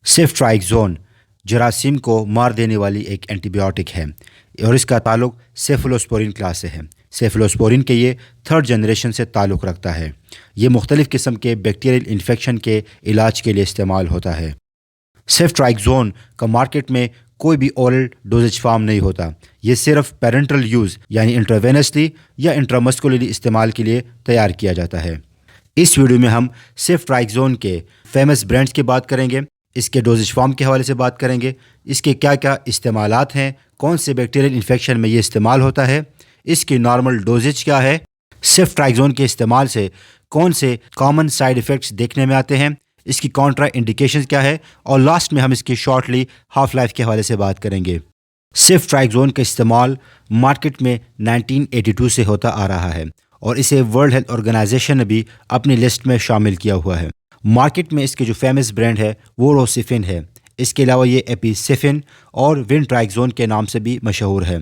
सेफ्ट्राइक्सोन जरासीम को मार देने वाली एक एंटीबायोटिक है और इसका ताल्लुक सेफलोस्पोरिन क्लास से है। सेफलोस्पोरिन के ये थर्ड जनरेशन से ताल्लुक़ रखता है। ये मुख्तलिफ़ किस्म के बैक्टीरियल इन्फेक्शन के इलाज के लिए इस्तेमाल होता है। सेफ्ट्राइक्सोन का मार्केट में कोई भी ओरल डोजेज फार्म नहीं होता। ये सिर्फ पेरेंटल यूज़ यानी इंट्रावेनसली या इंट्रामस्कुलरली इस्तेमाल के लिए तैयार किया जाता है। इस वीडियो में हम सेफ्ट्राइक्सोन के फेमस ब्रांड्स की बात करेंगे, इसके डोजेज फॉर्म के हवाले से बात करेंगे, इसके क्या क्या इस्तेमालात हैं, कौन से बैक्टीरियल इन्फेक्शन में ये इस्तेमाल होता है, इसकी नॉर्मल डोजेज क्या है, सेफ्ट्राइक्सोन के इस्तेमाल से कौन से कॉमन साइड इफ़ेक्ट्स देखने में आते हैं, इसकी कॉन्ट्रा इंडिकेशन क्या है, और लास्ट में हम इसकी शॉर्टली हाफ लाइफ के हवाले से बात करेंगे। सेफ्ट्राइक्सोन का इस्तेमाल मार्केट में 1982 से होता आ रहा है और इसे वर्ल्ड हेल्थ ऑर्गेनाइजेशन ने भी अपनी लिस्ट में शामिल किया हुआ है। मार्केट में इसके जो फेमस ब्रांड है वो रोसिफिन है। इसके अलावा ये एपिसेफिन और विनट्राइक्सोन के नाम से भी मशहूर है।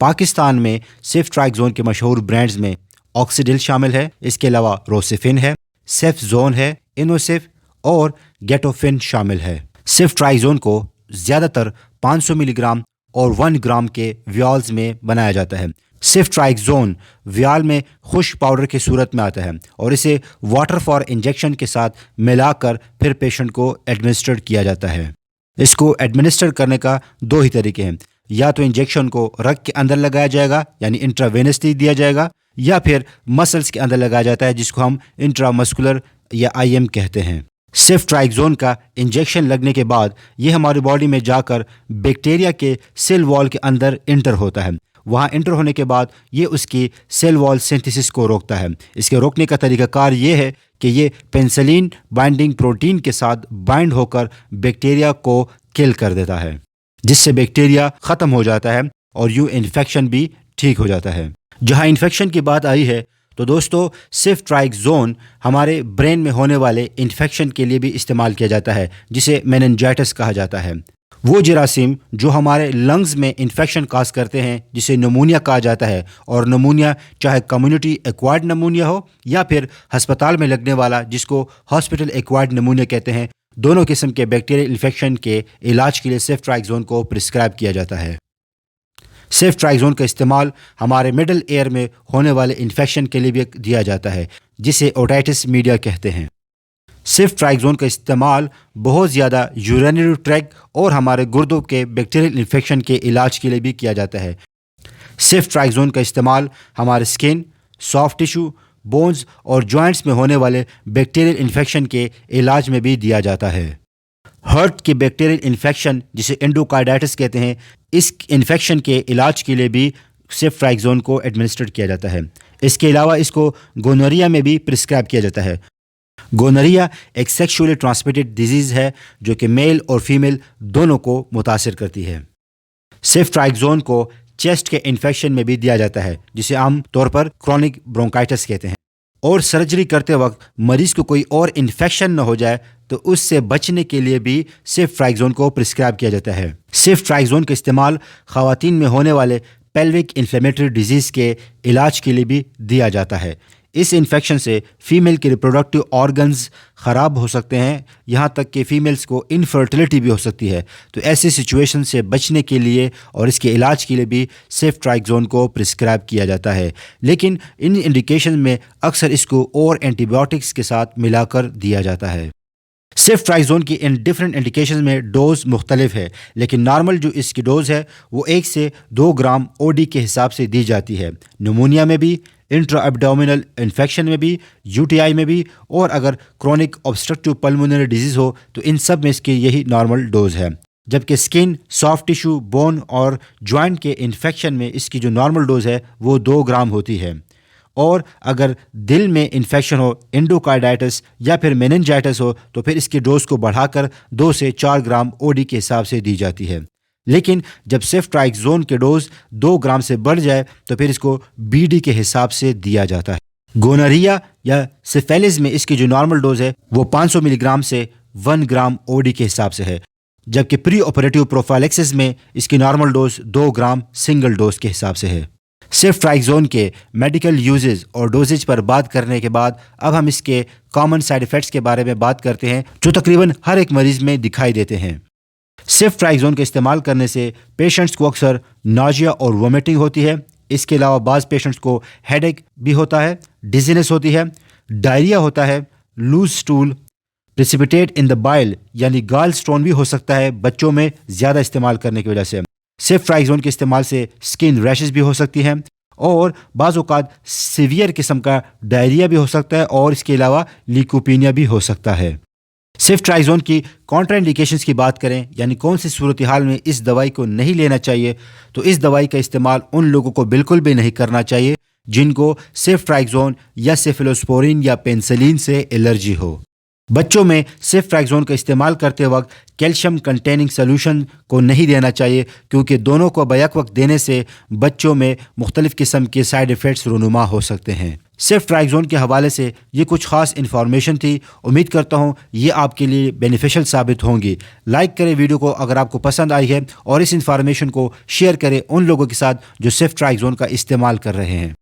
पाकिस्तान में सेफ्ट्राइक्सोन के मशहूर ब्रांड्स में ऑक्सीडिल शामिल है। इसके अलावा रोसिफिन है, सेफजोन है, इनोसिफ और गेटोफिन शामिल है। सेफ्ट्राइक्सोन को ज़्यादातर 500 मिलीग्राम और 1 ग्राम के वियाल्स में बनाया जाता है। सेफ्ट्राइक्सोन वियाल में खुश्क पाउडर की सूरत में आता है और इसे वाटर फॉर इंजेक्शन के साथ मिलाकर फिर पेशेंट को एडमिनिस्टर किया जाता है। इसको एडमिनिस्टर करने का 2 ही तरीके हैं, या तो इंजेक्शन को रग के अंदर लगाया जाएगा यानी इंट्रावेनसली दिया जाएगा, या फिर मसल्स के अंदर लगाया जाता है जिसको हम इंट्रामस्कुलर या आईएम कहते हैं। सेफ्ट्राइक्सोन का इंजेक्शन लगने के बाद ये हमारी बॉडी में जाकर बैक्टीरिया के सेल वॉल के अंदर इंटर होता है। वहाँ इंटर होने के बाद ये उसकी सेल वॉल सिंथेसिस को रोकता है। इसके रोकने का तरीक़ाकार ये है कि ये पेनिसिलिन बाइंडिंग प्रोटीन के साथ बाइंड होकर बैक्टीरिया को किल कर देता है, जिससे बैक्टीरिया ख़त्म हो जाता है और यूँ इन्फेक्शन भी ठीक हो जाता है। जहाँ इन्फेक्शन की बात आई है तो दोस्तों, सेफ्ट्राइक्सोन हमारे ब्रेन में होने वाले इन्फेक्शन के लिए भी इस्तेमाल किया जाता है, जिसे मेनिंजाइटिस कहा जाता है। वो जरासीम जो हमारे लंग्स में इन्फेक्शन काज करते हैं जिसे नमूनिया कहा जाता है, और नमूनिया चाहे कम्युनिटी एक्वायर्ड नमूनिया हो या फिर हस्पताल में लगने वाला जिसको हॉस्पिटल एक्वायर्ड नमूनिया कहते हैं, दोनों किस्म के बैक्टीरियल इन्फेक्शन के इलाज के लिए सेफ्ट्राइक्सोन को प्रिस्क्राइब किया जाता है। सेफ्ट्राइक्सोन का इस्तेमाल हमारे मिडल एयर में होने वाले इन्फेक्शन के लिए भी दिया जाता है, जिसे ओटाइटिस मीडिया कहते हैं। सेफ्ट्राइक्सोन का इस्तेमाल बहुत ज़्यादा यूरिनरी ट्रैक्ट और हमारे गुर्दों के बैक्टीरियल इन्फेक्शन के इलाज के लिए भी किया जाता है। सेफ्ट्राइक्सोन का इस्तेमाल हमारे स्किन, सॉफ्ट टिश्यू, बोन्स और जॉइंट्स में होने वाले बैक्टीरियल इन्फेक्शन के इलाज में भी दिया जाता है। हार्ट के बैक्टीरियल इन्फेक्शन जिसे एंडोकार्डाइटिस कहते हैं, इस इन्फेक्शन के इलाज के लिए भी सेफ्ट्राइक्सोन को एडमिनिस्टर किया जाता है। इसके अलावा इसको गोनोरिया में भी प्रिस्क्राइब किया जाता है। गोनोरिया एक सेक्सुअली ट्रांसमिटेड डिजीज़ है जो कि मेल और फीमेल दोनों को मुतासिर करती है। सेफ्ट्राइक्सोन को चेस्ट के इन्फेक्शन में भी दिया जाता है, जिसे आम तौर पर क्रॉनिक ब्रोंकाइटिस कहते हैं। और सर्जरी करते वक्त मरीज़ को कोई और इन्फेक्शन न हो जाए तो उससे बचने के लिए भी सेफ्ट्राइक्सोन को प्रिस्क्राइब किया जाता है। सेफ्ट्राइक्सोन का इस्तेमाल ख़वातीन में होने वाले पेल्विक इन्फ्लेमेटरी डिजीज़ के इलाज के लिए भी दिया जाता है। इस इन्फेक्शन से फीमेल के रिप्रोडक्टिव ऑर्गन्स ख़राब हो सकते हैं, यहाँ तक कि फ़ीमेल्स को इनफर्टिलिटी भी हो सकती है। तो ऐसी सिचुएशन से बचने के लिए और इसके इलाज के लिए भी सेफ्ट्राइक्सोन को प्रिस्क्राइब किया जाता है, लेकिन इन इंडिकेशन में अक्सर इसको और एंटीबायोटिक्स के साथ मिलाकर दिया जाता है। सेफ्ट्राइक्सोन की इन डिफरेंट इंडिकेशन में डोज मुख्तलिफ है, लेकिन नॉर्मल जो इसकी डोज़ है वो 1 से 2 ग्राम ओडी के हिसाब से दी जाती है। निमोनिया में भी, इंट्रा एब्डोमिनल इन्फेक्शन में भी, यूटीआई में भी, और अगर क्रोनिक ऑब्स्ट्रक्टिव पल्मोनरी डिजीज़ हो तो इन सब में इसकी यही नॉर्मल डोज है। जबकि स्किन, सॉफ्ट टिश्यू, बोन और जॉइंट के इन्फेक्शन में इसकी जो नॉर्मल डोज है वो 2 ग्राम होती है। और अगर दिल में इन्फेक्शन हो, एंडोकार्डाइटिस या फिर मेनिंजाइटिस हो, तो फिर इसकी डोज को बढ़ाकर 2 से 4 ग्राम ओडी के हिसाब से दी जाती है। लेकिन जब सेफ्ट्राइक्सोन के डोज 2 ग्राम से बढ़ जाए तो फिर इसको बीडी के हिसाब से दिया जाता है। गोनोरिया या सिफिलिस में इसकी जो नॉर्मल डोज है वो 500 मिलीग्राम से 1 ग्राम ओडी के हिसाब से है, जबकि प्री ऑपरेटिव प्रोफाइलेक्सिस में इसकी नॉर्मल डोज 2 ग्राम सिंगल डोज के हिसाब से है। सेफ्ट्राइक्सोन के मेडिकल यूजेस और डोजेज पर बात करने के बाद अब हम इसके कॉमन साइड इफ़ेक्ट्स के बारे में बात करते हैं जो तकरीबन हर एक मरीज़ में दिखाई देते हैं। सेफ्ट्राइक्सोन का इस्तेमाल करने से पेशेंट्स को अक्सर नाजिया और वोमिटिंग होती है। इसके अलावा बाज़ पेशेंट्स को हेडेक भी होता है, डिजीनेस होती है, डायरिया होता है, loose stool, precipitate in the bile यानी गाल स्टोन भी हो सकता है बच्चों में ज़्यादा इस्तेमाल करने की वजह से। सेफ्ट्राइक्सोन के इस्तेमाल से स्किन रैशेस भी हो सकती हैं और बाज़ औक़ात सीवियर किस्म का डायरिया भी हो सकता है और इसके अलावा लीकोपीनिया भी हो सकता है। सेफ्ट्राइक्सोन की कॉन्ट्राइंडिकेशंस की बात करें यानी कौन सी सूरत हाल में इस दवाई को नहीं लेना चाहिए, तो इस दवाई का इस्तेमाल उन लोगों को बिल्कुल भी नहीं करना चाहिए जिनको सेफ्ट्राइक्सोन या सेफलोस्पोरिन या पेनिसिलिन से एलर्जी हो। बच्चों में सेफ्ट्राइक्सोन का इस्तेमाल करते वक्त कैल्शियम कंटेनिंग सोल्यूशन को नहीं देना चाहिए क्योंकि दोनों को बैक वक्त देने से बच्चों में मुख्तलिफ़ किस्म के साइड इफ़ेक्ट्स रूनुमा हो सकते हैं। सेफ्ट्राइक्सोन के हवाले से ये कुछ ख़ास इन्फॉर्मेशन थी। उम्मीद करता हूँ ये आपके लिए बेनिफिशियल साबित होंगी। लाइक करें वीडियो को अगर आपको पसंद आई है और इस इन्फॉर्मेशन को शेयर करें उन लोगों के साथ जो सेफ्ट्राइक्सोन का इस्तेमाल कर रहे हैं।